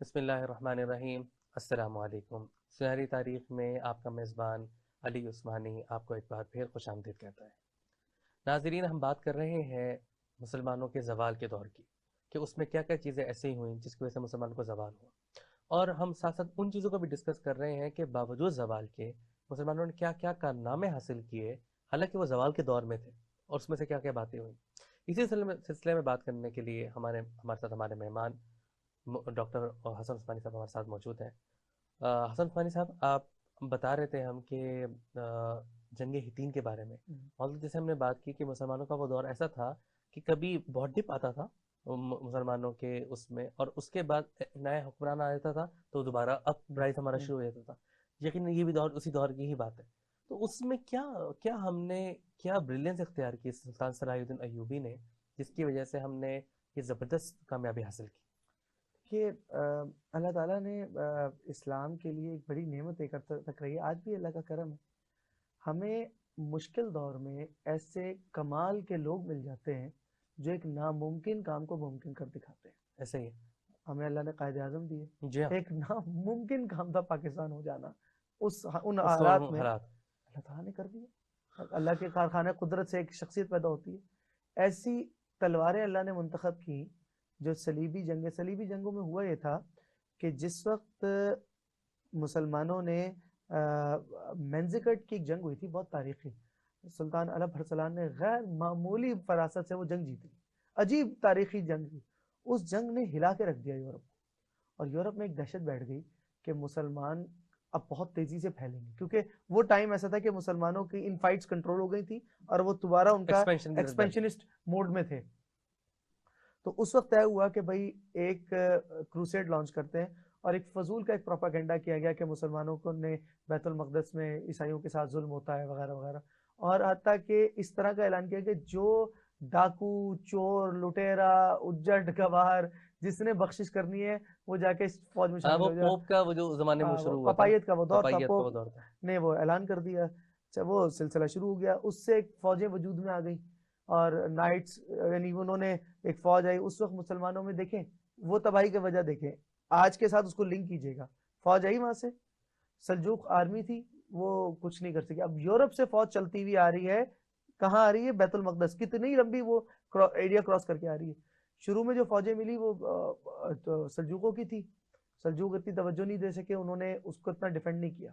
بسم اللہ الرحمن الرحیم۔ السلام علیکم۔ سنہری تاریخ میں آپ کا میزبان علی عثمانی آپ کو ایک بار پھر خوش آمدید کہتا ہے۔ ناظرین، ہم بات کر رہے ہیں مسلمانوں کے زوال کے دور کی، کہ اس میں کیا کیا چیزیں ایسی ہوئیں جس کی وجہ سے مسلمانوں کو زوال ہوا، اور ہم ساتھ ساتھ ان چیزوں کو بھی ڈسکس کر رہے ہیں کہ باوجود زوال کے مسلمانوں نے کیا کیا کارنامے حاصل کیے، حالانکہ وہ زوال کے دور میں تھے، اور اس میں سے کیا کیا باتیں ہوئیں۔ اسی سلسلے میں بات کرنے کے لیے ہمارے ساتھ ہمارے مہمان ڈاکٹر حسن عثمانی صاحب ہمارے ساتھ موجود ہیں۔ حسن عثمانی صاحب، آپ بتا رہے تھے ہم کہ جنگ حطین کے بارے میں، اور جیسے ہم نے بات کی کہ مسلمانوں کا وہ دور ایسا تھا کہ کبھی بہت ڈپ آتا تھا مسلمانوں کے اس میں، اور اس کے بعد نیا حکمران آ جاتا تھا تو دوبارہ اپ رائز ہمارا شروع ہو جاتا تھا۔ یقیناً یہ بھی دور اسی دور کی ہی بات ہے۔ تو اس میں کیا ہم نے کیا بریلینس اختیار کی سلطان صلاح الدین ایوبی نے، جس کی وجہ سے ہم نے یہ زبردست کامیابی حاصل کی؟ کہ اللہ تعالیٰ نے اسلام کے لیے ایک بڑی نعمت ایک تک رہی ہے، آج بھی اللہ کا کرم ہے۔ ہمیں مشکل دور میں ایسے کمال کے لوگ مل جاتے ہیں جو ایک ناممکن کام کو ممکن کر دکھاتے ہیں۔ ایسے ہی ہمیں اللہ نے قائد اعظم دیے، جی ہاں، ایک ناممکن کام تھا پاکستان ہو جانا، ان اس حالات میں حالات اللہ تعالیٰ نے کر دیا۔ اللہ کے کارخانے قدرت سے ایک شخصیت پیدا ہوتی ہے۔ ایسی تلواریں اللہ نے منتخب کی جو صلیبی جنگوں میں ہوا یہ تھا کہ جس وقت مسلمانوں نے مینزیکٹ کی ایک جنگ ہوئی تھی بہت تاریخی، سلطان علب ارسلان نے غیر معمولی فراست سے وہ جنگ جیتی، عجیب تاریخی جنگ تھی۔ اس جنگ نے ہلا کے رکھ دیا یورپ کو، اور یورپ میں ایک دہشت بیٹھ گئی کہ مسلمان اب بہت تیزی سے پھیلیں گے، کیونکہ وہ ٹائم ایسا تھا کہ مسلمانوں کی ان فائٹس کنٹرول ہو گئی تھی اور وہ دوبارہ ان کا ایکسپینشنسٹ موڈ میں تھے۔ تو اس وقت طے ہوا کہ بھائی ایک کروسیڈ لانچ کرتے ہیں، اور ایک فضول کا ایک پروپاگنڈا کیا گیا کہ مسلمانوں کو نے بیت المقدس میں عیسائیوں کے ساتھ ظلم ہوتا ہے وغیرہ وغیرہ، اور حتیٰ کہ اس طرح کا اعلان کیا کہ جو ڈاکو، چور، لٹیرا، اجڑ، گوار جس نے بخشش کرنی ہے وہ جا کے اس فوج میں شامل وہ ہو جائے۔ پوپ کا وہ جو زمانے میں شروع ہوا تھا، پپائیت کا وہ دور تھا، پپائیت کا وہ پوپ دور تھا۔ نے وہ اعلان کر دیا، وہ سلسلہ شروع ہو گیا۔ اس سے ایک فوجیں وجود میں آ گئی، اور نائٹس یعنی انہوں نے ایک فوج آئی اس وقت مسلمانوں میں، دیکھیں وہ تباہی کی وجہ، دیکھیں آج کے ساتھ اس کو لنک کیجئے گا۔ فوج آئی وہاں سے، سلجوق آرمی تھی، وہ کچھ نہیں کر سکی۔ اب یورپ سے فوج چلتی ہوئی آ رہی ہے، کہاں آ رہی ہے؟ بیت المقدس۔ کتنی لمبی وہ ایریا کراس کر کے آ رہی ہے۔ شروع میں جو فوجیں ملی وہ سلجوقوں کی تھی، سلجوق اتنی توجہ نہیں دے سکے، انہوں نے اس کو اتنا ڈیفینڈ نہیں کیا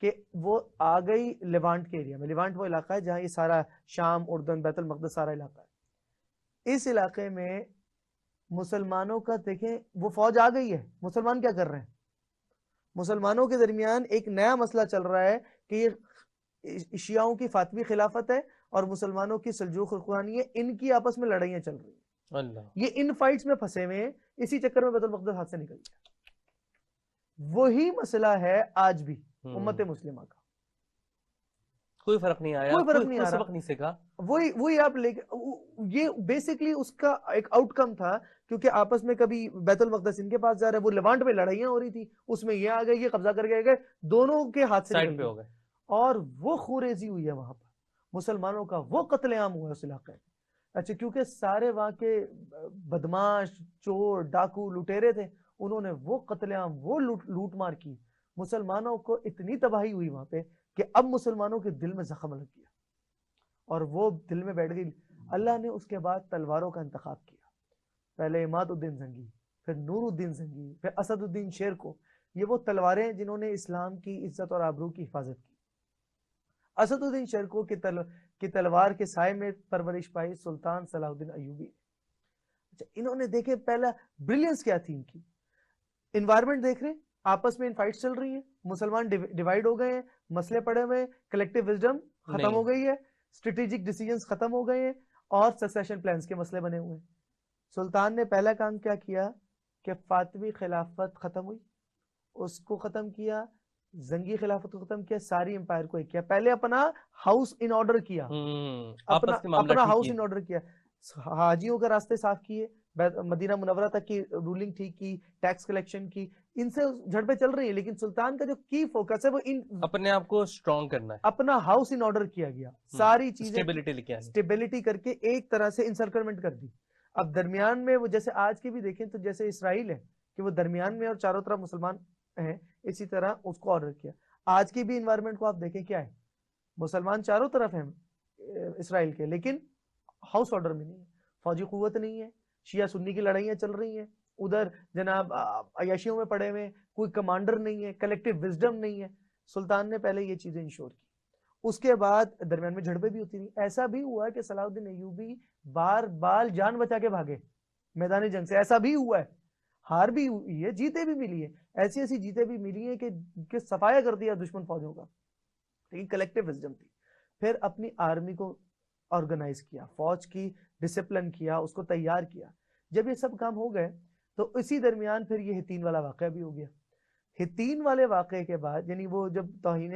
کہ وہ آ گئی لیوانٹ کے ایریا میں۔ لیوانٹ وہ علاقہ ہے جہاں یہ سارا شام، اردن، بیت المقدس سارا علاقہ ہے۔ اس علاقے میں مسلمانوں کا دیکھیں وہ فوج آ گئی ہے، مسلمان کیا کر رہے ہیں؟ مسلمانوں کے درمیان ایک نیا مسئلہ چل رہا ہے کہ یہ شیعوں کی فاطمی خلافت ہے اور مسلمانوں کی سلجوق حکمرانی ہے، ان کی آپس میں لڑائیاں چل رہی ہیں، اللہ، یہ ان فائٹس میں پھنسے ہوئے ہیں۔ اسی چکر میں بیت المقدس ہاتھ سے نکل گیا۔ وہی مسئلہ ہے آج بھی امت مسلمہ کا، کوئی فرق نہیں آیا، کوئی فرق نہیں کوئی آ رہا۔ سبق نہیں سیکھا۔ وہی آپ لے کے یہ بیسکلی اس کا ایک آؤٹ کم تھا، کیونکہ آپس میں کبھی بیت المقدس ان کے پاس جا رہا ہے، وہ لیوانٹ میں لڑائیاں ہو رہی تھی، اس میں یہ آ گئے، یہ قبضہ کر کے گئے، دونوں کے ہاتھ سے سائڈ نکل پہ گئے، ہو گئے، اور وہ خوریزی ہوئی ہے وہاں پر، مسلمانوں کا وہ قتل عام ہوا ہے اس علاقے میں۔ اچھا، کیونکہ سارے وہاں کے بدماش، چور، ڈاکو، لٹیرے تھے، انہوں نے وہ قتل عام، وہ لوٹ مار کی، مسلمانوں کو اتنی تباہی ہوئی وہاں پہ کہ اب مسلمانوں کے دل میں زخم لگ گیا، اور وہ دل میں بیٹھ گئی۔ اللہ نے اس کے بعد تلواروں کا انتخاب کیا، پہلے عماد الدین زنگی، پھر نور الدین زنگی، پھر اسد الدین شیر کو۔ یہ وہ تلواریں جنہوں نے اسلام کی عزت اور آبرو کی حفاظت کی۔ اسد الدین شیر کو کی تلوار کے سائے میں پرورش پائی سلطان صلاح الدین ایوبی۔ اچھا، انہوں نے دیکھے پہلا بریلینس کیا تھی ان کی، انوائرمنٹ دیکھ رہے، آپس میں ان فائٹس چل رہی ہیں، مسلمان ڈیوائیڈ ہو گئے ہیں، مسئلے پڑے ہوئے ہیں، کلیکٹیو وزڈم ختم ہو گئی ہے، اسٹریٹجک ڈیسیجنز ختم ہو گئے ہیں، اور سکسیشن پلانز کے مسئلے بنے ہوئے ہیں۔ سلطان نے پہلا کام کیا کیا کہ فاطمی خلافت ختم ہوئی، اس کو ختم کیا، زنگی خلافت کو ختم کیا، ساری امپائر کو ایک کیا۔ پہلے اپنا ہاؤس ان آرڈر کیا، اپنا ہاؤس ان آرڈر کیا، حاجیوں کا راستے صاف کیے، مدینہ منورہ تک کی رولنگ ٹھیک کی، ٹیکس کلیکشن کی، ان سے جھڑپیں چل رہی ہیں، لیکن سلطان کا جو کی فوکس ہے وہ اپنے آپ کو سٹرونگ کرنا ہے، اپنا ہاؤس ان آرڈر کیا گیا، ساری چیزیں اسٹیبلٹی کر کے ایک طرح سے انسرکلمنٹ کر دی۔ اب درمیان میں وہ جیسے آج کے بھی دیکھیں تو جیسے اسرائیل ہے، کہ وہ درمیان میں اور چاروں طرف مسلمان ہیں، اسی طرح اس کو آرڈر کیا. آج کی بھی انوائرمنٹ کو آپ دیکھیں کیا ہے، مسلمان چاروں طرف ہیں اسرائیل کے، لیکن ہاؤس آرڈر میں نہیں ہے، فوجی قوت نہیں ہے، شیعہ سنی کی لڑائیاں چل رہی ہیں ادھر، جناب عیاشیوں میں پڑے ہوئے، کوئی کمانڈر نہیں ہے، کلیکٹیو وزڈم نہیں ہے. سلطان نے پہلے یہ چیزیں انشور کی. اس کے بعد درمیان میں جھڑپیں بھی ہوتی رہی. ایسا بھی ہوا کہ صلاح الدین ایوبی بار بار جان بچا کے بھاگے میدان جنگ سے، ایسا بھی ہوا ہے. ہار بھی ہوئی ہے، جیتے بھی ملی ہے، ایسی ایسی جیتے بھی ملی ہیں کہ صفایا کر دیا دشمن فوجوں کا، لیکن کلیکٹیو وزڈم تھی. پھر اپنی آرمی کو آرگنائز کیا، فوج کی ڈسپلن کیا، اس کو تیار کیا. جب یہ سب کام ہو گئے تو اسی درمیان پھر یہ ہتین والا واقعہ بھی ہو گیا. ہتین والے واقعے کے بعد، یعنی وہ جب توہین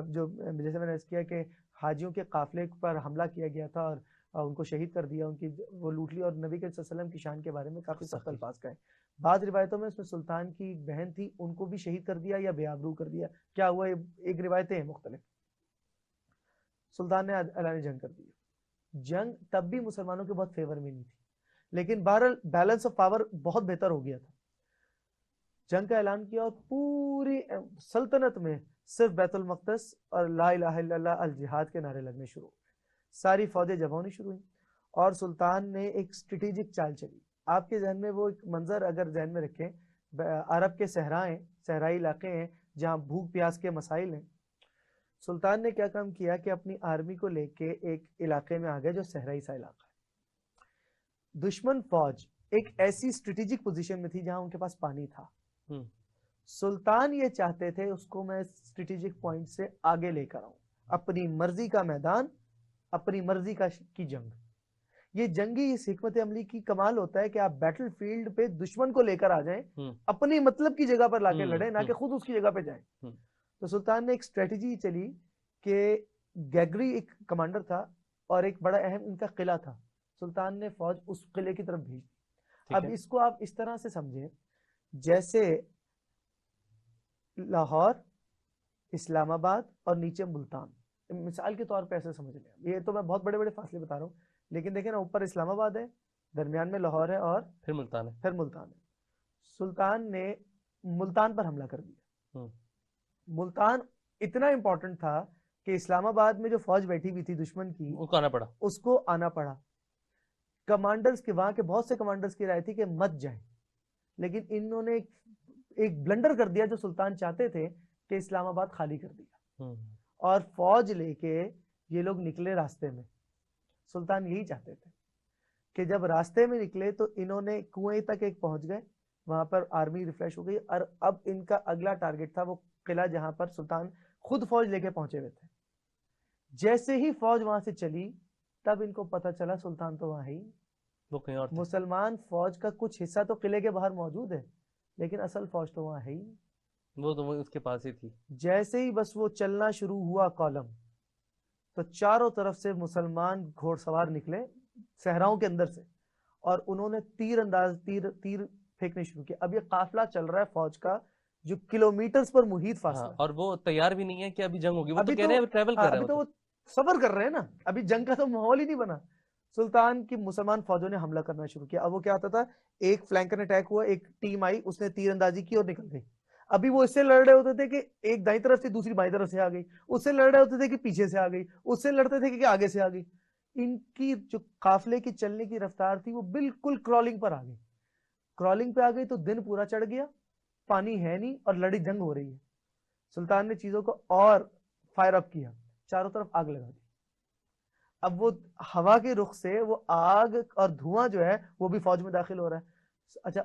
جو جیسے میں نے کیا کہ حاجیوں کے قافلے پر حملہ کیا گیا تھا اور ان کو شہید کر دیا، ان کی وہ لوٹ لی، اور نبی کے صلی اللہ علیہ وسلم کی شان کے بارے میں کافی سخت الفاظ کا ہے. بعض روایتوں میں اس میں سلطان کی ایک بہن تھی، ان کو بھی شہید کر دیا یا بے آبرو کر دیا. کیا ہوا، ایک روایتیں ہیں مختلف. سلطان نے اعلان جنگ کر دی. جنگ تب بھی مسلمانوں کے بہت فیور میں نہیں تھی، لیکن بہرحال بیلنس آف پاور بہت بہتر ہو گیا تھا. جنگ کا اعلان کیا اور پوری سلطنت میں صرف بیت المقدس اور لا الہ الا اللہ الجہاد کے نعرے لگنے شروع ہوئے. ساری فوجیں جمع ہونی شروع ہوئیں اور سلطان نے ایک اسٹریٹجک چال چلی. آپ کے ذہن میں وہ ایک منظر اگر ذہن میں رکھیں، عرب کے صحرائی علاقے ہیں جہاں بھوک پیاس کے مسائل ہیں. سلطان نے کیا کام کیا کہ اپنی آرمی کو لے کے ایک علاقے میں آ گئے جو صحرائی سا علاقہ ہے. دشمن فوج ایک ایسی اسٹریٹجک پوزیشن میں تھی جہاں ان کے پاس پانی تھا. سلطان یہ چاہتے تھے اس کو میں اسٹریٹجک پوائنٹ سے آگے لے کر آؤں، اپنی مرضی کا میدان، اپنی مرضی کی جنگ. یہ جنگی اس حکمت عملی کی کمال ہوتا ہے کہ آپ بیٹل فیلڈ پہ دشمن کو لے کر آ جائیں، اپنی مطلب کی جگہ پر لا کے لڑیں، نہ کہ خود اس کی جگہ پہ جائیں. تو سلطان نے ایک اسٹریٹجی چلی کہ گیگری ایک کمانڈر تھا اور ایک بڑا اہم ان کا قلعہ تھا. سلطان نے فوج اس قلعے کی طرف بھیج. اب اس کو آپ اس طرح سے سمجھیں جیسے لاہور، اسلام آباد اور نیچے ملتان، مثال کے طور پہ ایسے سمجھ لیں. یہ تو میں بہت بڑے بڑے فاصلے بتا رہا ہوں، لیکن دیکھیں نا، اوپر اسلام آباد ہے، درمیان میں لاہور ہے اور پھر ملتان ہے. سلطان نے ملتان پر حملہ کر دیا. ملتان اتنا امپورٹنٹ تھا کہ اسلام آباد میں جو فوج بیٹھی ہوئی تھی دشمن کی، اس کو آنا پڑا. کمانڈرز کے وہاں کے بہت سے کمانڈرز کی رائے تھی کہ مت جائیں، لیکن انہوں نے ایک بلنڈر کر دیا جو سلطان چاہتے تھے کہ اسلام آباد خالی کر دیا اور فوج لے کے یہ لوگ نکلے راستے میں. سلطان یہی چاہتے تھے کہ جب راستے میں نکلے تو انہوں نے کنویں تک ایک پہنچ گئے، وہاں پر آرمی ریفریش ہو گئی، اور اب ان کا اگلا ٹارگٹ تھا وہ قلعہ جہاں پر سلطان خود فوج لے کے پہنچے ہوئے تھے. جیسے ہی فوج وہاں سے چلی تب ان کو پتا چلا سلطان تو وہاں ہی، وہ کہیں اور تھے. مسلمان فوج کا کچھ حصہ تو قلعے کے باہر موجود ہے، لیکن اصل فوج تو وہاں ہے ہی، وہ تو اس کے پاس ہی تھی. جیسے ہی بس وہ چلنا شروع ہوا کالم، تو چاروں طرف سے مسلمان گھوڑ سوار نکلے صحراؤں کے اندر سے، اور انہوں نے تیر پھینکنے شروع کیا. اب یہ قافلہ چل رہا ہے فوج کا جو کلومیٹرز پر محیط فاصلہ، اور وہ تیار بھی نہیں ہے کہ ابھی جنگ ہوگی، وہ تو کہہ رہے ہیں ٹریول کر رہے ہیں، ابھی تو وہ سفر کر رہے ہیں نا، ابھی جنگ کا تو ماحول ہی نہیں بنا. سلطان کی مسلمان فوجوں نے حملہ کرنا شروع کیا. اب وہ کیا ہوتا تھا، ایک فلینکر اٹیک ہوا، ایک ٹیم آئی، اس نے تیر اندازی کی اور نکل گئی. ابھی وہ اس سے لڑ رہے ہوتے تھے کہ ایک دائیں طرف سے دوسری بائیں طرف سے آ گئی، اس سے لڑ رہے ہوتے تھے کہ پیچھے سے آ گئی، اس سے لڑتے تھے کہ آگے سے آ گئی. ان کی جو قافلے کی چلنے کی رفتار تھی وہ بالکل کرالنگ پر آ گئی. کرالنگ پہ آ گئی تو دن پورا چڑھ گیا، پانی ہے نہیں اور لڑی جنگ ہو رہی ہے. سلطان نے چیزوں کو اور فائر اپ کیا، چاروں طرف آگ لگا دی. اب وہ ہوا کے رخ سے وہ آگ اور دھواں جو ہے وہ بھی فوج میں داخل ہو رہا ہے. اچھا،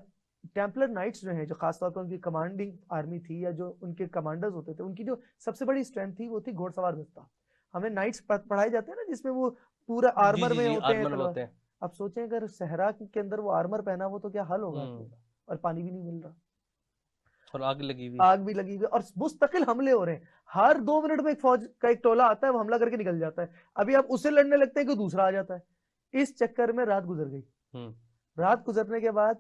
ٹیمپلر نائٹس جو ہیں، جو خاص طور پر ان کی کمانڈنگ آرمی تھی یا جو ان کے کمانڈرز ہوتے تھے، ان کی جو سب سے بڑی اسٹرینتھ تھی وہ تھی گھوڑ سوار دستہ. ہمیں نائٹس پڑھائے جاتے ہیں نا جس میں وہ پورا آرمر میں ہوتے ہیں. اب سوچیں اگر صحرا کے اندر وہ آرمر پہنا وہ تو کیا حال ہوگا، اور پانی بھی نہیں مل رہا اور آگ بھی لگی ہوئی اور مستقل حملے ہو رہے ہیں. ہر 2 منٹ میں ایک فوج کا ایک ٹولہ آتا ہے، وہ حملہ کر کے نکل جاتا ہے. ابھی آپ اسے لڑنے لگتے ہیں کہ دوسرا آ جاتا ہے. اس چکر میں رات گزر گئی. رات گزرنے کے بعد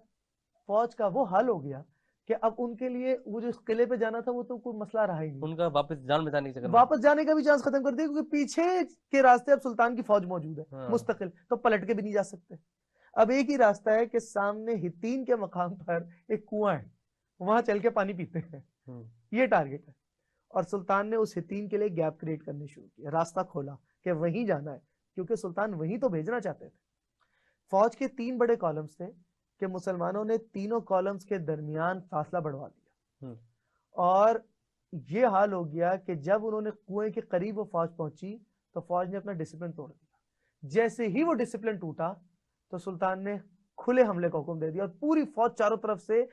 فوج کا وہ حال ہو گیا کہ اب ان کے لیے وہ جو قلعے پہ جانا تھا وہ تو کوئی مسئلہ رہا ہی نہیں. ان کا واپس جانے کا بھی چانس ختم کر دیا، کیونکہ پیچھے کے راستے اب سلطان کی فوج موجود ہے مستقل، تو پلٹ کے بھی نہیں جا سکتے. اب ایک ہی راستہ ہے کہ سامنے ہتین کے مقام پر ایک کنواں ہے, وہاں چل کے پانی پیتے ہیں, یہ ٹارگٹ ہے. اور سلطان نے اس ہتین کے لیے گیپ کریٹ کرنے شروع کیا, راستہ کھولا کہ وہیں جانا ہے, کیونکہ سلطان وہیں تو بھیجنا چاہتے تھے. فوج کے 3 بڑے کالمز تھے کہ مسلمانوں نے تینوں کالمز کے درمیان فاصلہ بڑھوا دیا, اور یہ حال ہو گیا کہ جب انہوں نے کنویں کے قریب وہ فوج پہنچی تو فوج نے اپنا ڈسپلن توڑ دیا. جیسے ہی وہ ڈسپلن ٹوٹا تو سلطان نے کھلے حملے کا حکم دے دیا, اور پوری فوج چاروں طرف سے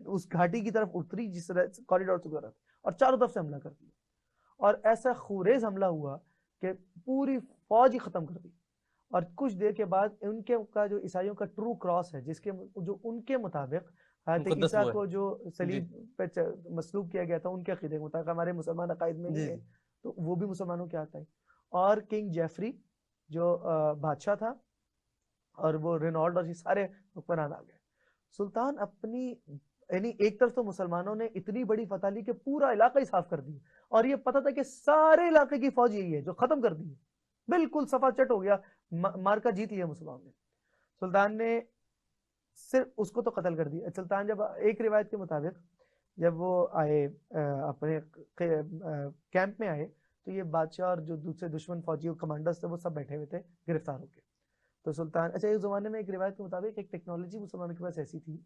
اس گھاٹی کی طرف اتری جس کوریڈور سے گزرا تھا, اور چاروں طرف سے حملہ کر دیا. اور ایسا خوریز حملہ ہوا کہ پوری فوج ہی ختم کر دی. اور کچھ دیر کے بعد ان کے کا جو عیسائیوں کا ٹرو کراس ہے, جس کے جو ان کے مطابق حضرت عیسیٰ کو جو صلیب پہ مصلوب کیا گیا تھا ان کے عقیدے کے مطابق, ہمارے مسلمان عقائد میں نہیں ہے تو وہ بھی مسلمانوں کے آتا ہے. اور کنگ جیفری جو بادشاہ تھا, اور وہ رینالڈ اور یہ سارے حکمران آ گئے. سلطان اپنی یعنی ایک طرف تو مسلمانوں نے اتنی بڑی فتح لی کہ پورا علاقہ ہی صاف کر دیا, اور یہ پتہ تھا کہ سارے علاقے کی فوج یہی ہے جو ختم کر دی, بالکل صفا چٹ ہو گیا, مارکا جیت لیا مسلمانوں نے. سلطان نے صرف اس کو تو قتل کر دیا. سلطان جب ایک روایت کے مطابق جب وہ آئے اپنے کیمپ میں آئے تو یہ بادشاہ اور جو دوسرے دشمن فوجی کمانڈرز تھے وہ سب بیٹھے ہوئے تھے گرفتار ہو کے. تو سلطان اچھا ایک زمانے میں ایک روایت کے مطابق ایک ٹیکنالوجی مسلمانوں کے پاس ایسی تھی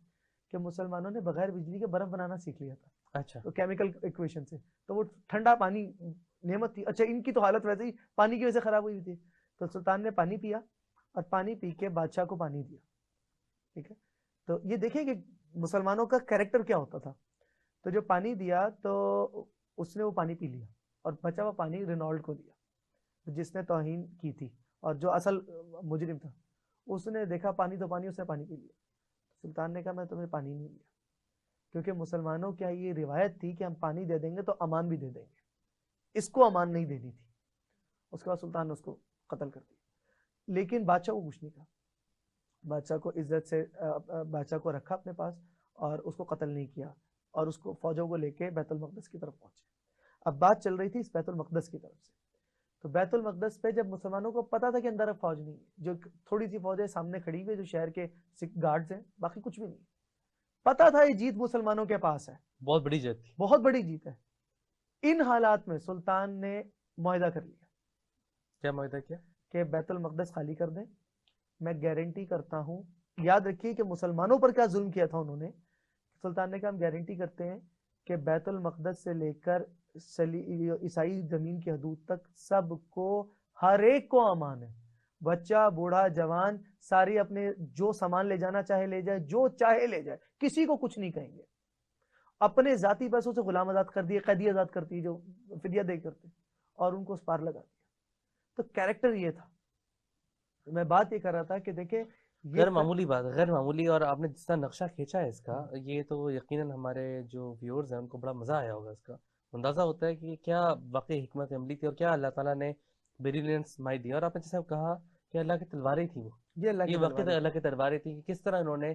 کہ مسلمانوں نے بغیر بجلی کے برف بنانا سیکھ لیا تھا. اچھا, تو کیمیکل ایکویشن سے تو وہ ٹھنڈا پانی نعمت تھی. اچھا ان کی تو حالت ویسے ہی پانی کی وجہ سے خراب ہوئی تھی, تو سلطان نے پانی پیا اور پانی پی کے بادشاہ کو پانی دیا. ٹھیک ہے, تو یہ دیکھیں کہ مسلمانوں کا کریکٹر کیا ہوتا تھا. تو جو پانی دیا تو اس نے وہ پانی پی لیا, اور بچا ہوا پانی رینالڈ کو دیا جس نے توہین کی تھی, اور جو اصل مجرم تھا اس نے دیکھا پانی تو پانی, اس نے پانی پی لیا. سلطان نے کہا میں تمہیں پانی نہیں دیا, کیونکہ مسلمانوں کی یہ روایت تھی کہ ہم پانی دے دیں گے تو امان بھی دے دیں گے, اس کو امان نہیں دینی تھی. اس کے بعد سلطان نے اس کو قتل کر دیا. لیکن بادشاہ کو کچھ نہیں کہا, بادشاہ کو عزت سے بادشاہ کو رکھا اپنے پاس, اور اس کو قتل نہیں کیا, اور اس کو فوجوں کو لے کے بیت المقدس کی طرف پہنچے. اب بات چل رہی تھی اس بیت المقدس کی طرف سے. تو بیت المقدس پہ جب مسلمانوں کو پتا تھا کہ اندر اب فوج نہیں ہے, جو تھوڑی سی فوج ہے سامنے کھڑی ہوئی جو شہر کے گارڈز ہیں, باقی کچھ بھی نہیں, پتا تھا یہ جیت مسلمانوں کے پاس ہے, بہت بڑی جیت تھی, بہت بڑی جیت ہے. ان حالات میں سلطان نے معاہدہ کر لیا. کیا معاہدہ کیا؟ کہ بیت المقدس خالی کر دیں, میں گارنٹی کرتا ہوں. یاد رکھیے کہ مسلمانوں پر کیا ظلم کیا تھا انہوں نے. سلطان نے کہا ہم گارنٹی کرتے ہیں کہ بیت المقدس سے لے کر عیسائی زمین کی حدود تک سب کو, ہر ایک کو امان ہے, بچہ بوڑھا جوان ساری اپنے جو سامان لے جانا چاہے لے جائے, جو چاہے لے جائے, کسی کو کچھ نہیں کہیں گے. اپنے ذاتی پیسوں سے غلام آزاد کر دیے, قیدی آزاد کرتی جو فدیہ دے کرتے, اور ان کو اس پار لگا دیا. تو کیریکٹر یہ تھا. میں بات یہ کر رہا تھا کہ دیکھیں غیر معمولی بات, غیر معمولی, اور آپ نے جس طرح نقشہ کھینچا ہے اس کا, یہ تو یقیناً ہمارے جو ویورز ہیں ان کو بڑا مزہ آیا ہوگا. اس کا اندازہ ہوتا ہے کہ کیا واقعی حکمت عملی تھی اور کیا اللہ تعالیٰ نے بریلینس مائی دی. اور آپ نے جیسے کہا کہ اللہ کی تلواریں تھیں, وہ یہ واقعی اللہ کی تلواریں تھیں کہ کس طرح انہوں نے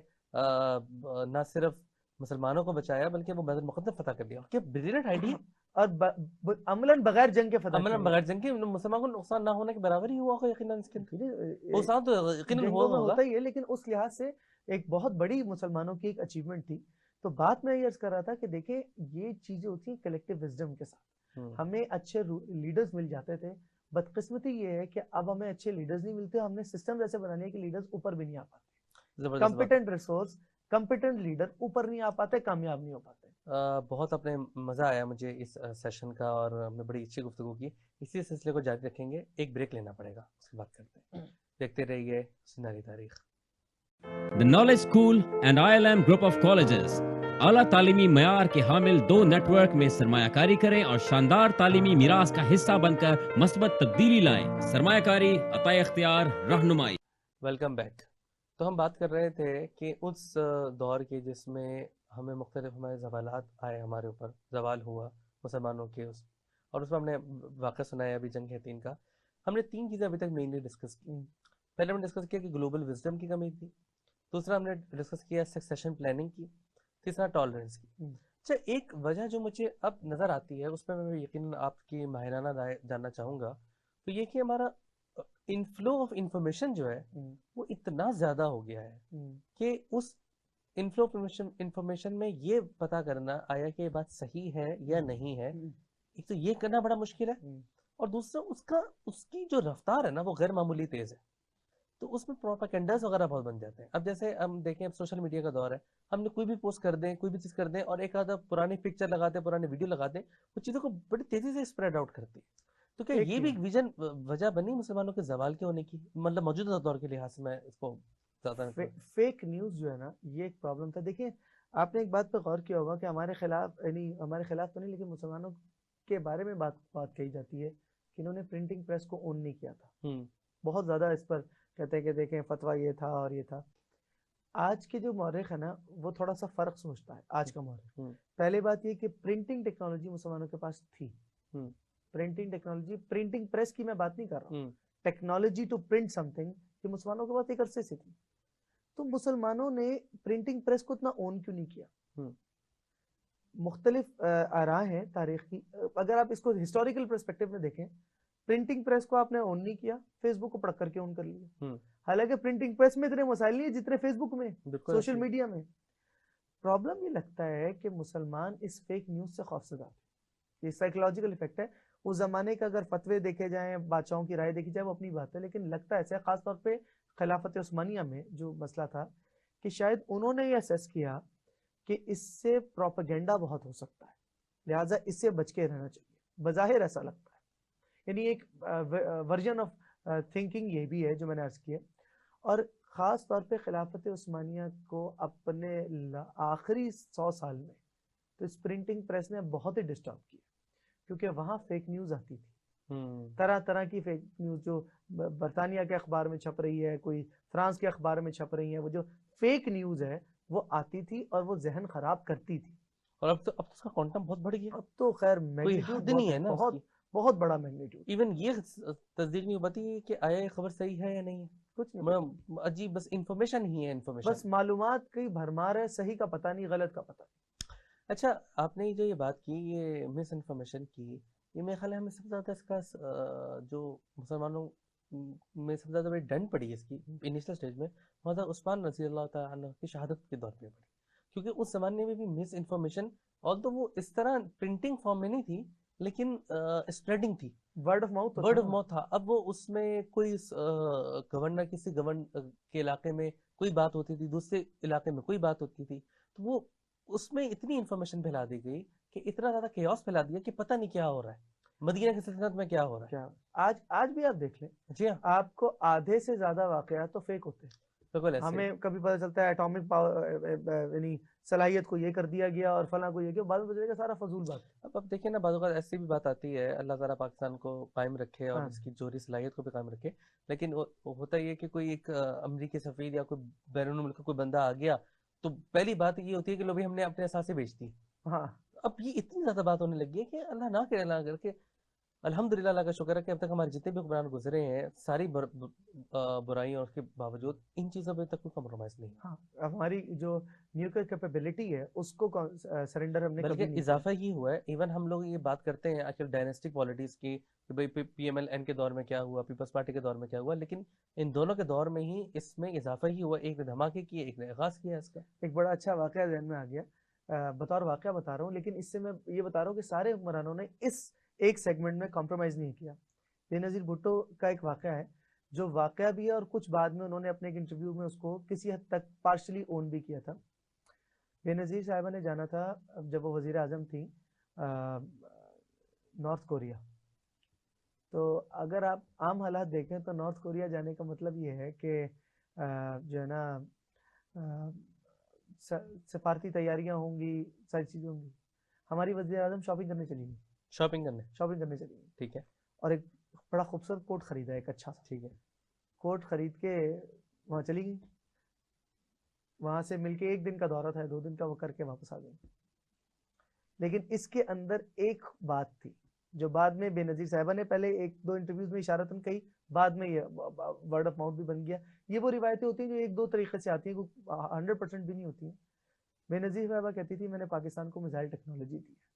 نہ صرف مسلمانوں کو بچایا بلکہ وہ بیت المقدس فتح کر دیا. کیا بریلینٹ آئیڈیا, اور عملاً بغیر جنگ کے فتح, عملاً بغیر جنگ کے مسلمان کو نقصان نہ ہونے کے برابر ہی ہوا ہوگا یقیناً. اس کے نقصان تو یقیناً ہوتا ہی ہے, لیکن اس لحاظ سے ایک بہت بڑی مسلمانوں کی ایک اچیومنٹ تھی. تو بات میں یہ عرض کر رہا تھا کہ دیکھیں یہ چیزیں ہوتی ہیں کلیکٹیو وزڈم کے ساتھ. ہمیں اچھے لیڈرز مل جاتے تھے, بدقسمتی یہ ہے کہ اب ہمیں اچھے لیڈرز نہیں ملتے, ہم نے سسٹم ایسے بنا لیا کہ لیڈرز اوپر بھی نہیں آ پاتے. کمپیٹنٹ ریسورس, کمپیٹنٹ لیڈر اوپر نہیں آ پاتے, کامیاب نہیں ہو پاتے. بہت اپنے مزہ آیا مجھے اس سیشن کا, اور ہم نے بڑی اچھی گفتگو کی. اسی سلسلے کو جاری رکھیں گے, ایک بریک لینا پڑے گا, اس کی بات کرتے ہیں. دیکھتے رہیے سنہری تاریخ. The Knowledge School and ILM Group of Colleges اعلیٰ تعلیمی معیار کے حامل 2 نیٹ ورک میں سرمایہ کاری کریں اور شاندار تعلیمی میراث کا حصہ بن کر مثبت تبدیلی لائیں. سرمایہ کاری, عطا اختیار, رہنمائی. Welcome back. تو ہم بات کر رہے تھے کہ اس دور کے جس میں ہمیں مختلف ہمارے زوالات آئے, ہمارے اوپر زوال ہوا مسلمانوں کے, اور اس میں ہم نے واقعہ سنایا ابھی جنگ ہتین کا. ہم نے 3 چیزیں ابھی تک مینلی ڈسکس کی. پہلے ہم نے ڈسکس کیا کہ گلوبل وزڈم کی کمی تھی, دوسرا ہم نے ڈسکس کیا سکسیشن پلاننگ کی, تیسرا ٹالرنس کی. اچھا, ایک وجہ جو مجھے اب نظر آتی ہے اس پہ میں یقیناً آپ کی ماہرانہ رائے جاننا چاہوں گا, تو یہ کہ ہمارا انفلو آف انفارمیشن جو ہے وہ اتنا زیادہ ہو گیا ہے کہ اس انفلو انفارمیشن میں یہ پتا کرنا آیا کہ یہ بات صحیح ہے یا نہیں ہے، ایک تو یہ کرنا بڑا مشکل ہے، اور دوسرا اس کی جو رفتار ہے نا وہ غیر معمولی تیز ہے، تو اس میں پروپیگنڈاز وغیرہ بہت بن جاتے ہیں. اب جیسے ہم دیکھیں اب سوشل میڈیا کا دور ہے، ہم نے کوئی بھی پوسٹ کر دیں، کوئی بھی چیز کر دیں، اور ایک آدھا پرانی پکچر لگا دیں، پرانی ویڈیو لگا دیں، وہ چیزوں کو بڑی تیزی سے اسپریڈ آؤٹ کرتی ہے. تو کیا یہ بھی ایک وجہ بنی مسلمانوں کے زوال کے ہونے کی، مطلب موجودہ دور کے لحاظ سے میں اس کو زیادہ فیک نیوز جو ہے نا یہ ایک پرابلم تھا. دیکھیں آپ نے ایک بات پہ غور کیا ہوگا کہ ہمارے خلاف، یعنی ہمارے خلاف تو نہیں لیکن مسلمانوں کے بارے میں بات کہی جاتی ہے کہ انہوں نے پرنٹنگ پریس کو اون نہیں کیا تھا. بہت زیادہ اس پر کہتے ہیں کہ دیکھیں فتویٰ یہ تھا اور یہ تھا. آج کے جو مورخ ہے نا وہ تھوڑا سا فرق سمجھتا ہے. آج کا مورخ پہلے بات یہ کہ پرنٹنگ ٹیکنالوجی مسلمانوں کے پاس تھی. پرنٹنگ ٹیکنالوجی، پرنٹنگ پریس کی میں بات نہیں کر رہا ہوں، technology to print something کہ مسلمانوں کے پاس ایک عرصے سے تھی. تو مسلمانوں نے پرنٹنگ پریس کو اتنا اون کیوں نہیں کیا؟ مختلف آراء ہیں تاریخ کی. اگر آپ اس کو ہسٹوریکل پرسپیکٹو میں دیکھیں، پرنٹنگ پریس کو آپ نے اون نہیں کیا، فیس بک کو پڑھ کر کے اون کر لیا. حالانکہ پرنٹنگ پریس میں اتنے مسائل نہیں ہیں جتنے فیس بک میں، سوشل میڈیا میں. پرابلم یہ لگتا ہے کہ مسلمان اس فیک نیوز سے خوفزدہ ہیں. یہ سائیکولوجیکل ایفیکٹ ہے. اس زمانے کا اگر فتوے دیکھے جائیں، بادشاہوں کی رائے دیکھی جائے، وہ اپنی بات ہے، لیکن لگتا ہے ایسا خاص طور پہ خلافت عثمانیہ میں جو مسئلہ تھا کہ شاید انہوں نے یہ اسیس کیا کہ اس سے پروپیگنڈا بہت ہو سکتا ہے، لہٰذا اس سے بچ کے رہنا چاہیے. بظاہر ایسا لگتا ہے، یعنی ایک ورژن آف تھنکنگ یہ بھی ہے جو میں نے عرض کیا. اور خاص طور پہ خلافت عثمانیہ کو اپنے آخری 100 سال میں تو اس پرنٹنگ پریس نے بہت ہی ڈسٹرب کیا، کیونکہ وہاں فیک نیوز آتی تھی، طرح طرح کی فیک نیوز جو برطانیہ کے اخبار میں چھپ رہی ہے، کوئی فرانس کے اخبار میں چھپ رہی ہے، وہ جو فیک نیوز ہے وہ آتی تھی اور وہ ذہن خراب کرتی تھی. اور اب تو اس کا کوانٹم بہت بڑھ گیا. اب تو خیر کوئی حد نہیں ہے نا، بہت بڑا میگنیٹیوڈ. ایون یہ تصدیق نہیں ہو پاتی کہ آیا یہ خبر صحیح ہے یا نہیں ہے، کچھ نہیں، عجیب بس انفارمیشن ہی ہے، انفارمیشن بس معلومات کی بھرمار ہے، صحیح کا پتہ نہیں، غلط کا پتہ نہیں. اچھا آپ نے جو یہ بات کی، یہ مس انفارمیشن کی، یہ میرے خیال ہے ہمیں سب سے زیادہ اس کا جو مسلمانوں میں سب سے زیادہ بڑی ڈنڈ پڑی ہے اس کی انیشل سٹیج میں، حضرت عثمان رضی اللہ تعالیٰ عنہ کی شہادت کے دور پہ پڑی. کیونکہ اس زمانے میں بھی مس انفارمیشن، اور تو وہ اس طرح پرنٹنگ فارم میں نہیں تھی لیکن اسپریڈنگ تھی، ورڈ آف ماؤتھ تھا. اب وہ اس میں کوئی گورنر، کسی گورنر کے علاقے میں کوئی بات ہوتی تھی، دوسرے علاقے میں کوئی بات ہوتی تھی، تو وہ اس میں اتنی انفارمیشن پھیلا دی گئی کہ اتنا زیادہ کیوس پھیلا دیا کہ پتہ نہیں کیا ہو رہا ہے، مدینہ کی سلطنت میں کیا ہو رہا ہے. آج بھی آپ دیکھ لیں، جی ہاں، آپ کو آدھے سے زیادہ واقعات تو فیک ہوتے ہیں. ہمیں کبھی پتہ چلتا ہے ایٹامک پاور یعنی صلاحیت کو یہ کر دیا گیا اور فلاں کو یہ کیا، بعد میں پتہ چلے گا سارا فضول بات. اب دیکھیں نا، بعض اوقات ایسی بھی بات آتی ہے، اللہ تعالیٰ پاکستان کو قائم رکھے اور اس کی جوہری صلاحیت کو بھی قائم رکھے، لیکن ہوتا یہ کہ کوئی ایک امریکی سفیر یا کوئی بیرون ملک کا کوئی بندہ آ گیا تو پہلی بات یہ ہوتی ہے کہ لو بھی ہم نے اپنے اثاثے بیچ دی. اب یہ اتنی زیادہ بات ہونے لگی ہے کہ اللہ نہ کرے، اللہ کر کے الحمدللہ اللہ کا شکر ہے کہ اب تک ہمارے جتنے بھی حکمران گزرے ہیں ساری برائیوں اور اس کے باوجود ان چیزوں پہ تک کوئی کمپرومائز نہیں. ہماری جو نیوکلیئر کیپیبلٹی ہے اس کو سرنڈر ہم نے کبھی بلکہ اضافہ ہی ہوا ہے. ایون ہم لوگ یہ بات کرتے ہیں آج کل ڈائنسٹک پالیٹکس کی کہ بھئی پی ایم ایل این کے دور میں کیا ہوا، پیپلز پارٹی کے دور میں کیا ہوا، لیکن ان دونوں کے دور میں ہی اس میں اضافہ ہی ہوا. ایک نے دھماکے کیے، ایک نے آغاز کیا اس کا. ایک بڑا اچھا واقعہ ذہن میں آ گیا، بطور واقعہ بتا رہا ہوں، لیکن اس سے میں یہ بتا رہا ہوں کہ سارے حکمرانوں نے اس ایک سیگمنٹ میں کمپرومائز نہیں کیا. بے نظیر بھٹو کا ایک واقعہ ہے جو واقعہ بھی ہے اور کچھ بعد میں انہوں نے اپنے ایک انٹرویو میں اس کو کسی حد تک پارشلی اون بھی کیا تھا. بے نظیر صاحبہ نے جانا تھا جب وہ وزیر اعظم تھیں نارتھ کوریا. تو اگر آپ عام حالات دیکھیں تو نارتھ کوریا جانے کا مطلب یہ ہے کہ جو ہے نا سفارتی تیاریاں ہوں گی، ساری چیزیں ہوں گی. ہماری وزیر اعظم شاپنگ کرنے چلی گئی، شاپنگ کرنے چلی گئی، ٹھیک ہے، اور ایک بڑا خوبصورت کوٹ خریدا، ایک اچھا سا، ٹھیک ہے، کوٹ خرید کے وہاں چلی گئی. وہاں سے مل کے 1 دن کا دورہ تھا، 2 دن کا، وہ کر کے واپس آ گئی. لیکن اس کے اندر ایک بات تھی جو بعد میں بے نظیر صاحبہ نے پہلے 1-2 انٹرویوز میں اشارتاً کہی، بعد میں یہ ورڈ آف ماؤتھ بھی بن گیا. یہ وہ روایتیں ہوتی ہیں جو 1-2 طریقے سے آتی ہیں، 100% بھی نہیں ہوتی ہیں. بے نظیر صاحبہ کہتی تھی میں نے پاکستان کو میزائل ٹیکنالوجی دی ہے،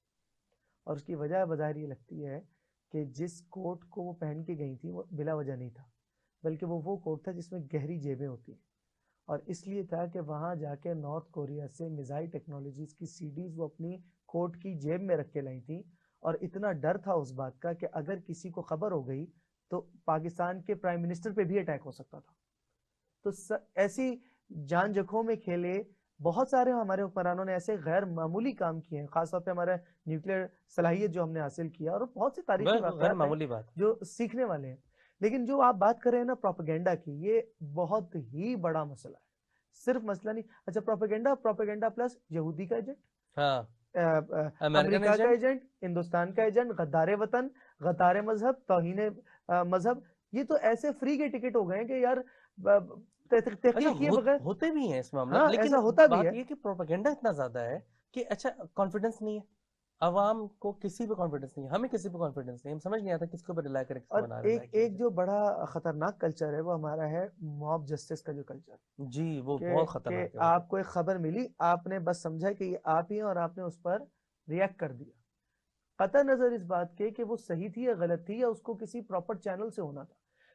اور اس کی وجہ بظاہر یہ لگتی ہے کہ جس کوٹ کو وہ پہن کے گئی تھی وہ بلا وجہ نہیں تھا. بلکہ وہ کوٹ تھا جس میں گہری جیبیں ہوتی ہیں، اور اس لیے تھا کہ وہاں جا کے نارتھ کوریا سے میزائل ٹیکنالوجیز کی CDs وہ اپنی کوٹ کی جیب میں رکھ کے لائی تھیں، اور اتنا ڈر تھا اس بات کا کہ اگر کسی کو خبر ہو گئی تو پاکستان کے پرائم منسٹر پہ بھی اٹیک ہو سکتا تھا. تو ایسی جان جکھوں میں کھیلے بہت سارے ہمارے حکمرانوں نے ایسے غیر معمولی کام کیے ہیں، خاص طور پہ ہمارا نیوکلیئر صلاحیت جو ہم نے حاصل کیا، اور بہت سے تاریخی غیر واقعات ہیں معمولی بات. جو سیکھنے والے ہیں. لیکن جو آپ بات کر رہے ہیں نا پروپیگنڈا کی، یہ بہت ہی بڑا مسئلہ ہے. صرف مسئلہ نہیں، اچھا پروپیگنڈا پلس یہودی کا ایجنٹ، ہاں، امریکن امریکہ کا ایجنٹ. ایجنٹ، ہندوستان کا ایجنٹ، غدار وطن، غدار مذہب، توہین مذہب، یہ تو ایسے فری کے ٹکٹ ہو گئے ہیں کہ یار تحقیق کیے بغیر. ہوتے بھی ہیں اس معاملے ہاں لیکن ایسا ہوتا بھی ہے. بات یہ کہ پروپیگنڈا اتنا زیادہ ہے کہ اچھا کانفیڈنس نہیں ہے عوام کو، کسی پہ کانفیڈنس نہیں ہے، ہمیں کسی پہ کانفیڈنس نہیں ہے، ہم سمجھ نہیں آتا کس کے اوپر ریلائی کریں، کس کو اور بنا ریلائی کیا ایک جو بڑا خطرناک کلچر ہے وہ ہمارا ہے موب جسٹس کا جو کلچر. جی وہ کہ بہت خطرناک ہے. آپ کو ایک خبر ملی، آپ نے بس سمجھا کہ یہ آپ ہی ہیں اور آپ نے اس پر ریئیکٹ کر دیا، قطع نظر اس بات کے کہ وہ صحیح تھی یا غلط تھی یا اس کو کسی پراپر چینل سے ہونا تھا.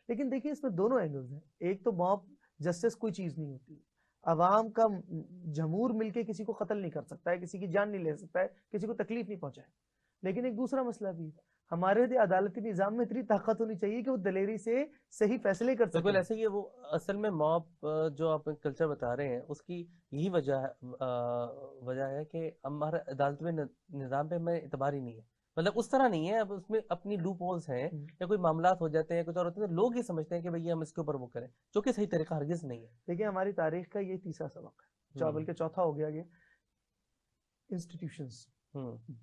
لیکن دیکھیے اس میں دونوں اینگلز ہیں. ایک تو موب جسٹس کوئی چیز نہیں ہوتی، عوام کا جمہور مل کے کسی کو قتل نہیں کر سکتا ہے، کسی کی جان نہیں لے سکتا ہے، کسی کو تکلیف نہیں پہنچائے. لیکن ایک دوسرا مسئلہ بھی ہے، ہمارے عدالتی نظام میں اتنی طاقت ہونی چاہیے کہ وہ دلیری سے صحیح فیصلے کر سکے. بالکل ایسے ہی ہے. وہ اصل میں موب جو آپ کلچر بتا رہے ہیں اس کی یہی وجہ ہے کہ ہمارا عدالت میں نظام پہ ہمیں اعتبار ہی نہیں ہے. مطلب اس طرح نہیں ہے، اب اس میں اپنی لوپ ہولز ہیں یا کوئی معاملات ہو جاتے ہیں، کچھ اور ہوتے ہیں، لوگ یہ سمجھتے ہیں کہ بھئی ہم اس کے اوپر وہ کریں، جو کہ صحیح طریقہ ہرگز نہیں ہے. دیکھیں ہماری تاریخ کا یہ تیسرا سبق ہے، چاول کے چوتھا ہو گیا. یہ انسٹیٹیوشنز،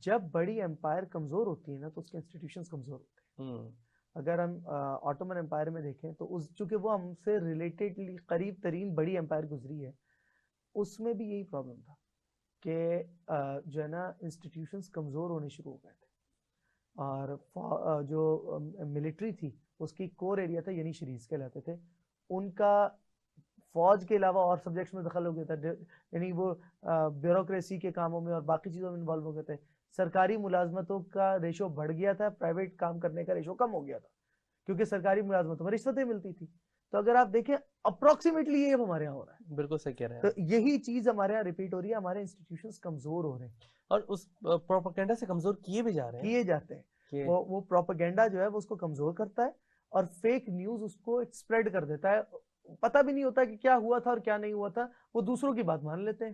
جب بڑی امپائر کمزور ہوتی ہے نا تو اس کے انسٹیٹیوشنز کمزور ہوتے ہیں. اگر ہم آٹومن امپائر میں دیکھیں تو چونکہ وہ ہم سے ریلیٹڈلی قریب ترین بڑی امپائر گزری ہے، اس میں بھی یہی پرابلم تھا کہ جو ہے نا انسٹیٹیوشنز کمزور ہونے شروع ہو گئے تھے، اور جو ملٹری تھی اس کی کور ایریا تھا یعنی شریز کہلاتے تھے، ان کا فوج کے علاوہ اور سبجیکٹس میں دخل ہو گیا تھا. یعنی وہ بیوروکریسی کے کاموں میں اور باقی چیزوں میں انوالو ہو گئے تھے. سرکاری ملازمتوں کا ریشو بڑھ گیا تھا، پرائیویٹ کام کرنے کا ریشو کم ہو گیا تھا، کیونکہ سرکاری ملازمتوں میں رشوتیں ملتی تھی. تو اگر آپ دیکھیں اپروکسیمیٹلی یہ ہمارے یہاں ہو رہا ہے. بالکل صحیح کہہ رہے ہیں. تو یہی چیز ہمارے یہاں ریپیٹ ہو رہی ہے، ہمارے انسٹیٹیوشنز کمزور ہو رہے ہیں اور اس پروپیگنڈا سے کمزور کیے بھی جا رہے ہیں، کیے جاتے ہیں. وہ پروپیگنڈا جو ہے وہ اس کو کمزور کرتا ہے اور فیک نیوز اس کو اسپریڈ کر دیتا ہے. پتہ بھی نہیں ہوتا کہ کیا ہوا تھا اور کیا نہیں ہوا تھا، وہ دوسروں کی بات مان لیتے ہیں.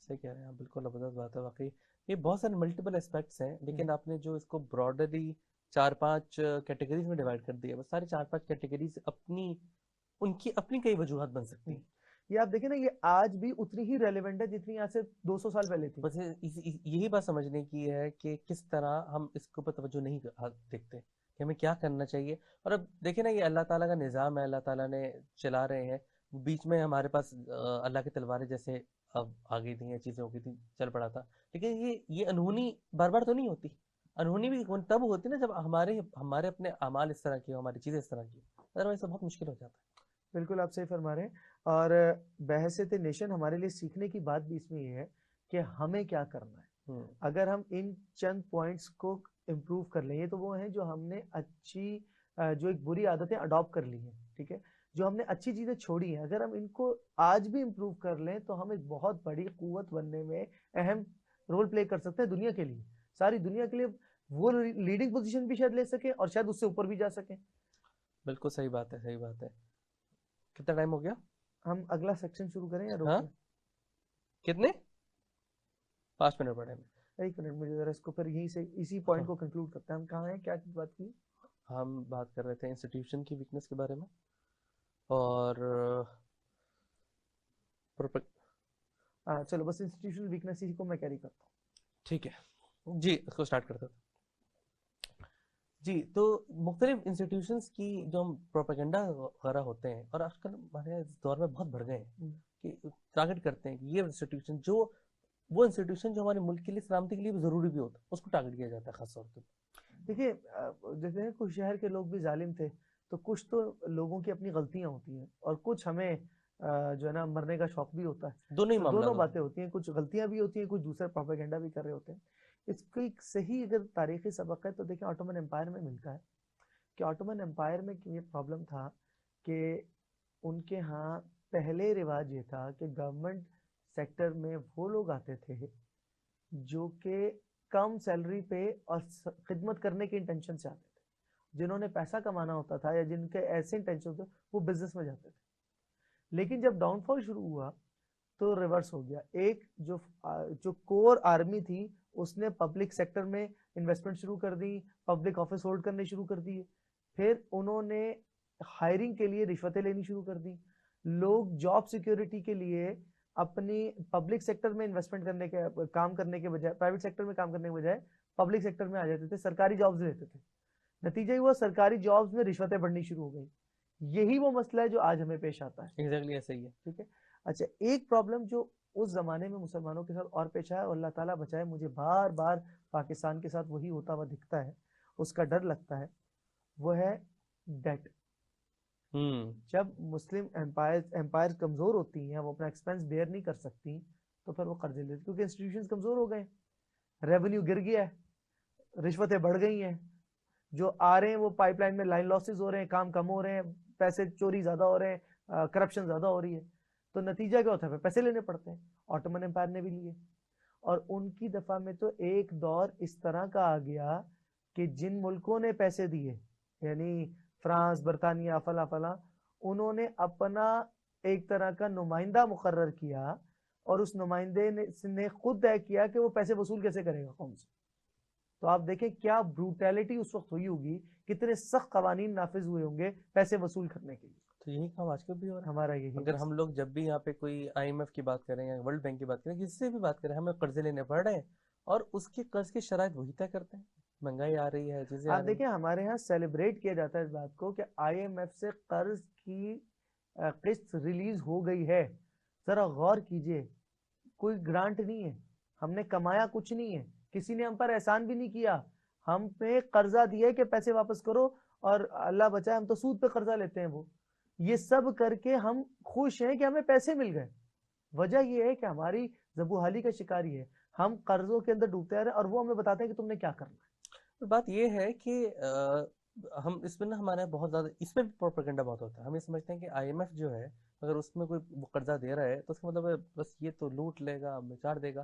صحیح کہہ رہے ہیں، بالکل زبردست بات ہے. واقعی یہ بہت سارے ملٹیپل اسپیکٹس ہیں، لیکن آپ نے جو اس کو براڈلی 4-5 کیٹیگریز میں ڈیوائڈ کر دیا، وہ ساری 4-5 کیٹیگریز ان کی اپنی کئی وجوہات بن سکتی ہیں. یہ آپ دیکھیں نا، یہ آج بھی اتنی ہی ریلیونٹ ہے جتنی آج سے 200 سال پہلے تھی. بس یہی بات سمجھنے کی ہے کہ کس طرح ہم اس کے اوپر توجہ نہیں دیکھتے کہ ہمیں کیا کرنا چاہیے. اور اب دیکھیں نا، یہ اللہ تعالیٰ کا نظام ہے، اللہ تعالیٰ نے چلا رہے ہیں. بیچ میں ہمارے پاس اللہ کی تلواریں جیسے اب آ گئی تھیں یا چیزیں ہو گئی تھیں، چل پڑا تھا. لیکن یہ انہونی بار بار تو نہیں ہوتی. انہونی بھی تب ہوتی نا جب ہمارے اپنے اعمال اس طرح کی، ہماری چیزیں اس طرح کی، ادروائز بہت مشکل ہو جاتا ہے. بالکل آپ صحیح فرما رہے ہیں. اور بحیثیت نیشن ہمارے لیے سیکھنے کی بات بھی اس میں یہ ہے کہ ہمیں کیا کرنا ہے. اگر ہم ان چند پوائنٹس کو امپروو کر لیں، یہ تو وہ ہیں جو ہم نے اچھی جو ایک بری عادتیں اڈاپٹ کر لی ہیں، ٹھیک ہے، جو ہم نے اچھی چیزیں چھوڑی ہیں، اگر ہم ان کو آج بھی امپروو کر لیں تو ہم ایک بہت بڑی قوت بننے میں اہم رول پلے کر سکتے ہیں دنیا کے لیے، ساری دنیا کے لیے. وہ لیڈنگ پوزیشن بھی شاید لے سکیں اور شاید اس سے اوپر بھی جا سکیں. بالکل صحیح بات ہے، صحیح بات ہے. کتنا ٹائم ہو گیا؟ ہم اگلا سیکشن شروع کریں یا ہاں؟ روکیں؟ کتنے 5 منٹ پڑے ہیں. ایک منٹ، مجھے ذرا اس کو پھر یہیں سے اسی پوائنٹ کو کنکلوڈ کرتے ہیں. ہم کہاں ہیں، کیا بات کی؟ ہم بات کر رہے تھے انسٹیٹیوشن کی ویکنس کے بارے میں، اور چلو بس انسٹیٹیوشنل ویکنس ہی کو میں کیری کرتا ہوں. ٹھیک ہے جی، اس کو سٹارٹ کرتا ہوں. جی، تو مختلف انسٹیٹیوشنز کی جو ہم پروپیگنڈا وغیرہ ہوتے ہیں، اور آج کل ہمارے اس دور میں بہت بڑھ گئے ہیں کہ ٹارگٹ کرتے ہیں کہ یہ انسٹیٹیوشن وہ انسٹیٹیوشن جو ہمارے ملک کے لیے سلامتی کے لیے بھی ضروری بھی ہوتا ہے، اس کو ٹارگٹ کیا جاتا ہے خاص طور پہ. دیکھیے جیسے کچھ شہر کے لوگ بھی ظالم تھے، تو کچھ تو لوگوں کی اپنی غلطیاں ہوتی ہیں اور کچھ ہمیں جو ہے نا مرنے کا شوق بھی ہوتا ہے. دونوں باتیں ہوتی ہیں، کچھ غلطیاں بھی ہوتی ہیں، کچھ دوسرے پروپیگنڈا بھی کر رہے ہوتے ہیں. اس کو ایک صحیح اگر تاریخی سبق ہے تو دیکھیں آٹومن امپائر میں ملتا ہے کہ آٹومن امپائر میں یہ پرابلم تھا کہ ان کے ہاں پہلے رواج یہ تھا کہ گورنمنٹ سیکٹر میں وہ لوگ آتے تھے جو کہ کم سیلری پہ اور خدمت کرنے کے انٹینشن سے آتے تھے. جنہوں نے پیسہ کمانا ہوتا تھا یا جن کے ایسے انٹینشن ہوتے وہ بزنس میں جاتے تھے. لیکن جب ڈاؤن فال شروع ہوا تو ریورس ہو گیا. ایک جو کور آرمی تھی اس نے پبلک سیکٹر میں انویسٹمنٹ شروع کر دی, پبلک آفس ہولڈ کرنے شروع کر دیے. پھر انہوں نے ہائرنگ کے لیے رشوتیں لینی شروع کر دی. لوگ جاب سیکیورٹی کے لیے اپنی پبلک سیکٹر میں انویسٹمنٹ کرنے کے کام کرنے کے بجائے پرائیویٹ سیکٹر میں کام کرنے کے بجائے پبلک سیکٹر میں آ جاتے تھے, سرکاری جابز لیتے تھے. نتیجہ ہوا سرکاری جابز میں رشوتیں بڑھنی شروع ہو گئی. یہی وہ مسئلہ ہے جو آج ہمیں پیش آتا ہے. ایگزیکٹلی ایسا ہی ہے. ٹھیک ہے. اچھا, ایک پرابلم جو اس زمانے میں مسلمانوں کے ساتھ اور پیش آیا, اور اللہ تعالیٰ بچائے, مجھے بار بار پاکستان کے ساتھ وہی ہوتا ہوا دکھتا ہے, اس کا ڈر لگتا ہے, وہ ہے ڈیٹ. جب مسلم امپائر کمزور ہوتی ہیں, وہ اپنا ایکسپینس بیئر نہیں کر سکتی, تو پھر وہ قرضے لیتی, کیونکہ انسٹیٹیوشنز کمزور ہو گئے, ریونیو گر گیا ہے, رشوتیں بڑھ گئی ہیں, جو آ رہے ہیں وہ پائپ لائن میں لائن لاسز ہو رہے ہیں, کام کم ہو رہے ہیں, پیسے چوری زیادہ ہو رہے ہیں, کرپشن زیادہ ہو رہی ہے. تو نتیجہ کیا ہوتا ہے, پیسے لینے پڑتے ہیں. آٹومن امپائر نے بھی لیے, اور ان کی دفعہ میں تو ایک دور اس طرح کا آ گیا کہ جن ملکوں نے پیسے دیے, یعنی فرانس, برطانیہ, فلاں فلاں, انہوں نے اپنا ایک طرح کا نمائندہ مقرر کیا, اور اس نمائندے نے خود طے کیا کہ وہ پیسے وصول کیسے کرے گا قوم سے. تو آپ دیکھیں کیا بروٹیلٹی اس وقت ہوئی ہوگی, کتنے سخت قوانین نافذ ہوئے ہوں گے پیسے وصول کرنے کے لیے. تو یہی کام آج کل بھی ہو رہا ہے ہمارا یہی. اگر ہم لوگ جب بھی یہاں پہ کوئی آئی ایم ایف کی بات کریں یا ورلڈ بینک کی بات کریں, کسی سے بھی بات کریں, ہمیں قرضے لینے پڑ رہے ہیں, اور اس کے قرض کی شرائط وہی طے کرتے ہیں. مہنگائی آ رہی ہے, چیزیں آ آپ رہی ہیں. دیکھیں ہمارے ہاں سیلیبریٹ کیا جاتا ہے اس بات کو کہ آئی ایم ایف سے قرض کی قسط ریلیز ہو گئی ہے. ذرا غور کیجئے, کوئی گرانٹ نہیں ہے, ہم نے کمایا کچھ نہیں ہے, کسی نے ہم پر احسان بھی نہیں کیا, ہم پہ قرضہ دیا کہ پیسے واپس کرو, اور اللہ بچائے ہم تو سود پہ قرضہ لیتے ہیں. وہ یہ سب کر کے ہم خوش ہیں کہ ہمیں پیسے مل گئے. وجہ یہ ہے کہ ہماری زبوحالی کا شکاری ہے, ہم قرضوں کے اندر ڈوبتے رہے, اور وہ ہمیں بتاتے ہیں کہ تم نے کیا کرنا ہے. بات یہ ہے کہ ہم اس میں نا ہمارا بہت زیادہ اس میں پروپیگنڈا بہت ہوتا ہے. ہم یہ سمجھتے ہیں کہ آئی ایم ایف جو ہے اگر اس میں کوئی قرضہ دے رہا ہے تو اس کا مطلب ہے بس یہ تو لوٹ لے گا, بچار دے گا.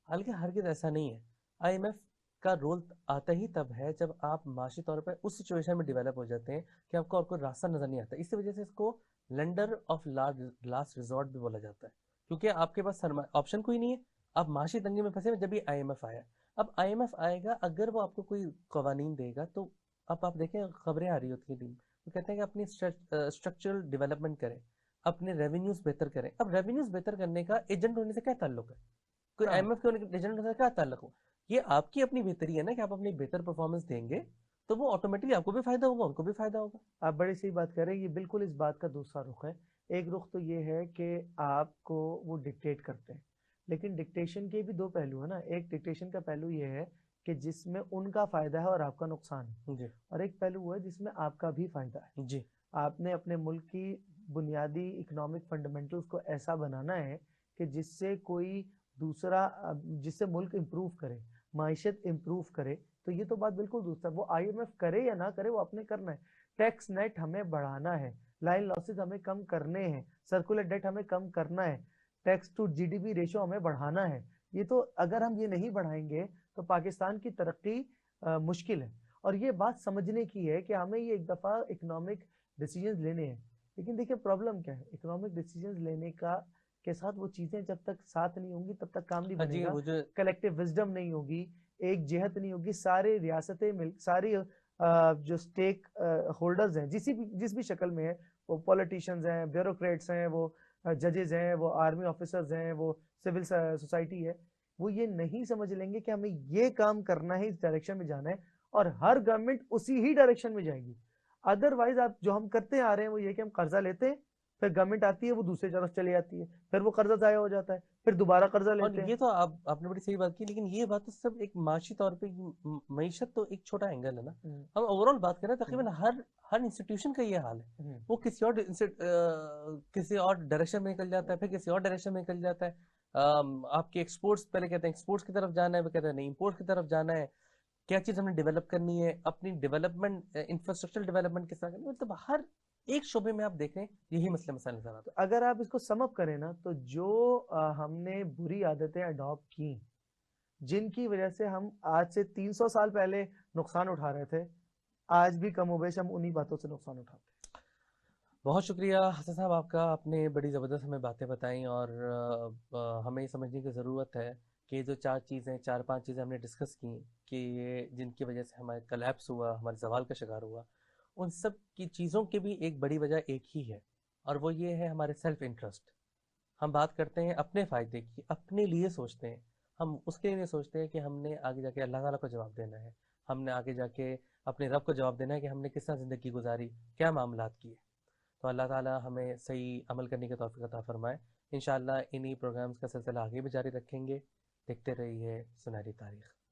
حالانکہ ہرگز ایسا نہیں ہے. آئی ایم ایف کا رول آتا ہی تب ہے جب آپ معاشی طور پر اس سچویشن میں ڈیولپ ہو جاتے ہیں کہ آپ کو اور کوئی راستہ نظر نہیں آتا. اسی وجہ سے اس کو لینڈر آف لاسٹ ریزورٹ بھی بولا جاتا ہے, کیونکہ آپ کے پاس آپشن کوئی نہیں ہے, آپ معاشی تنگی میں پھنسے. جب یہ آئی ایم ایف آیا, اب آئی ایم ایف آئے گا, اگر وہ آپ کو کوئی قوانین دے گا تو اب آپ دیکھیں خبریں آ رہی ہوتی ہیں, وہ کہتے ہیں کہ اپنی اسٹرکچرل ڈیولپمنٹ کریں, اپنے ریونیوز بہتر کریں. اب ریونیوز بہتر کرنے کا ایجنٹ ہونے سے کیا تعلق ہے, کوئی آئی ایم ایف کے ایجنٹ ہونے سے کیا تعلق ہو. یہ آپ کی اپنی بہتری ہے نا کہ آپ اپنی بہتر پرفارمنس دیں گے تو وہ آٹومیٹکلی آپ کو بھی فائدہ ہوگا, ان کو بھی فائدہ ہوگا. آپ بڑی صحیح بات کر رہے ہیں. یہ بالکل اس بات کا دوسرا رخ ہے. ایک رخ تو یہ ہے کہ آپ کو وہ ڈکٹیٹ کرتے ہیں, لیکن ڈکٹیشن کے بھی دو پہلو ہیں نا. ایک ڈکٹیشن کا پہلو یہ ہے کہ جس میں ان کا فائدہ ہے اور آپ کا نقصان ہے, جی, اور ایک پہلو وہ ہے جس میں آپ کا بھی فائدہ ہے. جی, آپ نے اپنے ملک کی بنیادی اکنامک فنڈامنٹلز کو ایسا بنانا ہے کہ جس سے کوئی دوسرا, جس سے ملک امپروو کرے, معیشت امپروو کرے. تو یہ تو بات بالکل دوسرا ہے. وہ آئی ایم ایف کرے یا نہ کرے وہ اپنے کرنا ہے. ٹیکس نیٹ ہمیں بڑھانا ہے, لائن لاسز ہمیں کم کرنے ہیں, سرکولر ڈیٹ ہمیں کم کرنا ہے, tax to G D P ratio ہمیں بڑھانا ہے. یہ تو اگر ہم یہ نہیں بڑھائیں گے تو پاکستان کی ترقی مشکل ہے. اور یہ بات سمجھنے کی ہے کہ ہمیں یہ ایک دفعہ اکنامک ڈیسیجنز لینے ہیں. لیکن دیکھیں پرابلم کیا ہے, اکنامک ڈیسیجنز لینے کا کے ساتھ وہ چیزیں جب تک ساتھ نہیں ہوں گی تب تک کام نہیں بنے گا. کلیکٹیو وزڈم نہیں ہوگی, ایک جہت نہیں ہوگی. سارے ریاستیں ساری جو سٹیک ہولڈرز ہیں جس بھی شکل میں ہیں, وہ پولیٹیشنز ہیں, بیوروکریٹس ہیں, وہ ججز ہیں, وہ آرمی آفیسرز ہیں, وہ سول سوسائٹی ہے, وہ یہ نہیں سمجھ لیں گے کہ ہمیں یہ کام کرنا ہے, اس ڈائریکشن میں جانا ہے, اور ہر گورنمنٹ اسی ہی ڈائریکشن میں جائے گی. ادروائز آپ جو ہم کرتے آ رہے ہیں وہ یہ کہ ہم قرضہ لیتے ہیں, پھر گورنمنٹ آتی ہے وہ دوسری طرف چلی جاتی ہے, پھر وہ قرضہ ضائع ہو جاتا ہے, پھر دوبارہ قرضہ لیتے ہیں. یہ تو آپ نے بڑی صحیح بات کی, لیکن یہ بات تو سب ایک معاشی طور پہ, معیشت تو ایک چھوٹا اینگل ہے نا. ہم اوور آل بات کریں تقریباً ہر انسٹیٹیوشن کا یہ حال ہے. وہ کسی اور ڈائریکشن میں نکل جاتا ہے, پھر کسی اور ڈائریکشن میں نکل جاتا ہے. آپ کے ایکسپورٹس پہلے کہتے ہیں ایکسپورٹس کی طرف جانا ہے, وہ کہتے ہیں نہیں امپورٹ کی طرف جانا ہے. کیا چیز ہم نے ڈیولپ کرنی ہے, اپنی ڈیولپمنٹ انفراسٹرکچر ڈیولپمنٹ کس طرح کرنی ہے, مطلب ایک شعبے میں آپ دیکھیں یہی مسئلہ مسائل نظر آتا اگر آپ اس کو سم اپ کریں نا تو جو ہم نے بری عادتیں اڈاپٹ کی جن کی وجہ سے ہم آج سے 300 سال پہلے نقصان اٹھا رہے تھے آج بھی کم و بیش ہم انہی باتوں سے نقصان اٹھاتے ہیں۔ بہت شکریہ حسن صاحب آپ کا، آپ نے بڑی زبردست ہمیں باتیں بتائیں، اور ہمیں یہ سمجھنے کی ضرورت ہے کہ جو 4-5 چیزیں ہم نے ڈسکس کی کہ یہ جن کی وجہ سے ہمارے کلیپس ہوا، ہمارے زوال کا شکار ہوا، ان سب کی چیزوں کی بھی ایک بڑی وجہ ایک ہی ہے، اور وہ یہ ہے ہمارے سیلف انٹرسٹ۔ ہم بات کرتے ہیں اپنے فائدے کی، اپنے لیے سوچتے ہیں، ہم اس کے لیے سوچتے ہیں کہ ہم نے آگے جا کے اللہ تعالیٰ کو جواب دینا ہے، ہم نے آگے جا کے اپنے رب کو جواب دینا ہے کہ ہم نے کس طرح زندگی گزاری، کیا معاملات کیے۔ تو اللہ تعالیٰ ہمیں صحیح عمل کرنے کی توفیق عطا فرمائے۔ انشاءاللہ انہی پروگرامز کا سلسلہ آگے بھی جاری رکھیں گے۔ دیکھتے رہیے سنہری تاریخ۔